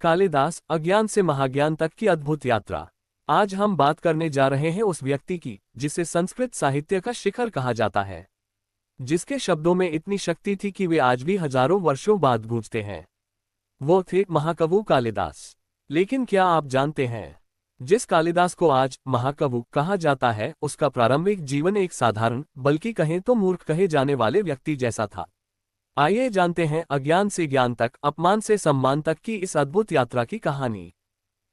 कालिदास, अज्ञान से महाज्ञान तक की अद्भुत यात्रा। आज हम बात करने जा रहे हैं उस व्यक्ति की जिसे संस्कृत साहित्य का शिखर कहा जाता है, जिसके शब्दों में इतनी शक्ति थी कि वे आज भी हजारों वर्षों बाद गूंजते हैं। वो थे महाकवि कालिदास। लेकिन क्या आप जानते हैं, जिस कालिदास को आज महाकवि कहा जाता है, उसका प्रारंभिक जीवन एक साधारण, बल्कि कहें तो मूर्ख कहे जाने वाले व्यक्ति जैसा था। आइए जानते हैं अज्ञान से ज्ञान तक, अपमान से सम्मान तक की इस अद्भुत यात्रा की कहानी।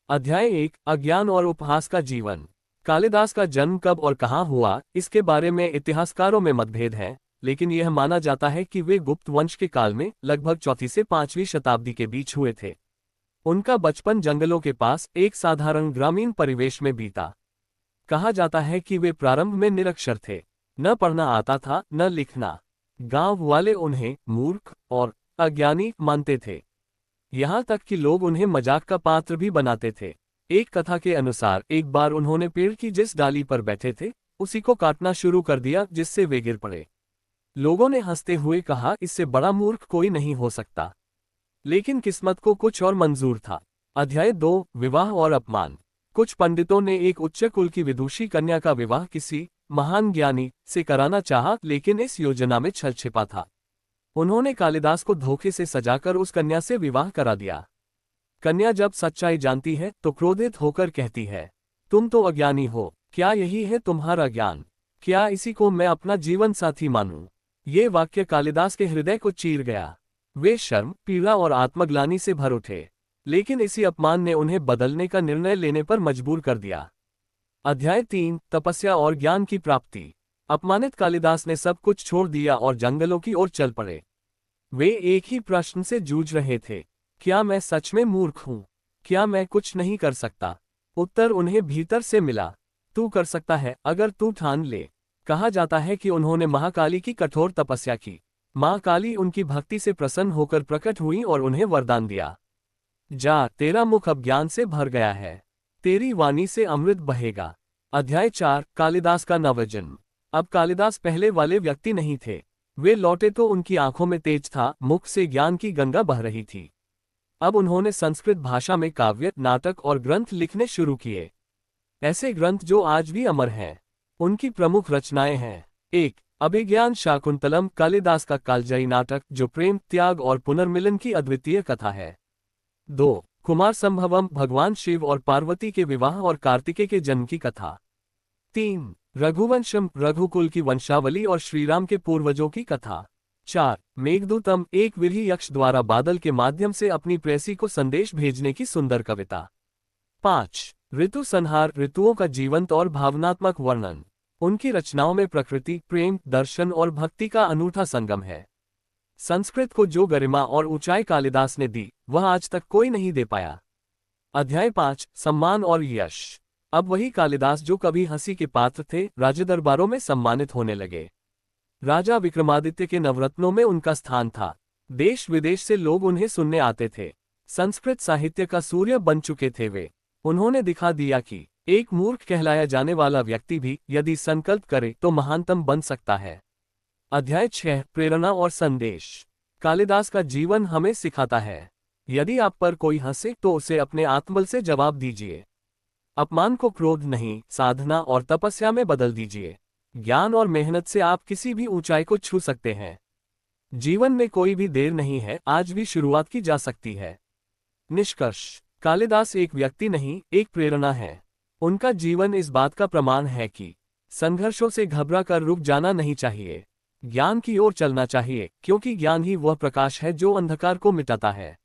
अध्याय 1, अज्ञान और उपहास का जीवन। कालिदास का जन्म कब और कहाँ हुआ, इसके बारे में इतिहासकारों में मतभेद है, लेकिन यह माना जाता है कि वे गुप्त वंश के काल में लगभग 4वीं से 5वीं शताब्दी के बीच हुए थे। उनका बचपन जंगलों के पास एक साधारण ग्रामीण परिवेश में बीता। कहा जाता है कि वे प्रारंभ में निरक्षर थे, न पढ़ना आता था न लिखना। गांव वाले उन्हें मूर्ख और अज्ञानी मानते थे, यहाँ तक कि लोग उन्हें मजाक का पात्र भी बनाते थे। एक कथा के अनुसार एक बार उन्होंने पेड़ की जिस डाली पर बैठे थे, उसी को काटना शुरू कर दिया, जिससे वे गिर पड़े। लोगों ने हंसते हुए कहा, इससे बड़ा मूर्ख कोई नहीं हो सकता। लेकिन किस्मत को कुछ और मंजूर था। अध्याय 2, विवाह और अपमान। कुछ पंडितों ने एक उच्च कुल की विदुषी कन्या का विवाह किसी महान ज्ञानी से कराना चाहा, लेकिन इस योजना में छल छिपा था। उन्होंने कालिदास को धोखे से सजाकर उस कन्या से विवाह करा दिया। कन्या जब सच्चाई जानती है तो क्रोधित होकर कहती है, तुम तो अज्ञानी हो, क्या यही है तुम्हारा ज्ञान? क्या इसी को मैं अपना जीवन साथी मानूं? ये वाक्य कालिदास के हृदय को चीर गया। वे शर्म, पीड़ा और आत्मग्लानि से भर उठे, लेकिन इसी अपमान ने उन्हें बदलने का निर्णय लेने पर मजबूर कर दिया। अध्याय 3, तपस्या और ज्ञान की प्राप्ति। अपमानित कालिदास ने सब कुछ छोड़ दिया और जंगलों की ओर चल पड़े। वे एक ही प्रश्न से जूझ रहे थे, क्या मैं सच में मूर्ख हूं? क्या मैं कुछ नहीं कर सकता? उत्तर उन्हें भीतर से मिला, तू कर सकता है अगर तू ठान ले। कहा जाता है कि उन्होंने महाकाली की कठोर तपस्या की। मां काली उनकी भक्ति से प्रसन्न होकर प्रकट हुई और उन्हें वरदान दिया, जा, तेरा मुख अब ज्ञान से भर गया है, तेरी वाणी से अमृत बहेगा। अध्याय 4, कालिदास का नवजन्म। अब कालिदास पहले वाले व्यक्ति नहीं थे। वे लौटे तो उनकी आंखों में तेज था, मुख से ज्ञान की गंगा बह रही थी। अब उन्होंने संस्कृत भाषा में काव्य, नाटक और ग्रंथ लिखने शुरू किए, ऐसे ग्रंथ जो आज भी अमर हैं। उनकी प्रमुख रचनाएं हैं: 1, अभिज्ञान शाकुंतलम, कालिदास का कालजयी नाटक जो प्रेम, त्याग और पुनर्मिलन की अद्वितीय कथा है। 2, कुमार संभवम, भगवान शिव और पार्वती के विवाह और कार्तिकेय के जन्म की कथा। 3, रघुवंशम, रघुकुल की वंशावली और श्रीराम के पूर्वजों की कथा। 4, मेघदूतम, एक विरही यक्ष द्वारा बादल के माध्यम से अपनी प्रेयसी को संदेश भेजने की सुंदर कविता। 5, ऋतु संहार, ऋतुओं का जीवंत और भावनात्मक वर्णन। उनकी रचनाओं में प्रकृति, प्रेम, दर्शन और भक्ति का अनूठा संगम है। संस्कृत को जो गरिमा और ऊंचाई कालिदास ने दी, वह आज तक कोई नहीं दे पाया। अध्याय 5, सम्मान और यश। अब वही कालिदास जो कभी हंसी के पात्र थे, राजदरबारों में सम्मानित होने लगे। राजा विक्रमादित्य के नवरत्नों में उनका स्थान था। देश विदेश से लोग उन्हें सुनने आते थे। संस्कृत साहित्य का सूर्य बन चुके थे वे। उन्होंने दिखा दिया कि एक मूर्ख कहलाया जाने वाला व्यक्ति भी यदि संकल्प करे तो महानतम बन सकता है। अध्याय 6, प्रेरणा और संदेश। कालिदास का जीवन हमें सिखाता है, यदि आप पर कोई हंसे तो उसे अपने आत्मबल से जवाब दीजिए। अपमान को क्रोध नहीं, साधना और तपस्या में बदल दीजिए। ज्ञान और मेहनत से आप किसी भी ऊंचाई को छू सकते हैं। जीवन में कोई भी देर नहीं है, आज भी शुरुआत की जा सकती है। निष्कर्ष, कालिदास एक व्यक्ति नहीं, एक प्रेरणा है। उनका जीवन इस बात का प्रमाण है कि संघर्षों से घबरा कर रुक जाना नहीं चाहिए, ज्ञान की ओर चलना चाहिए, क्योंकि ज्ञान ही वह प्रकाश है जो अंधकार को मिटाता है।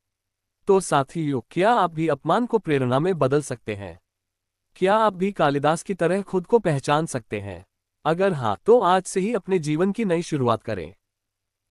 तो साथियों, क्या आप भी अपमान को प्रेरणा में बदल सकते हैं? क्या आप भी कालिदास की तरह खुद को पहचान सकते हैं? अगर हाँ, तो आज से ही अपने जीवन की नई शुरुआत करें।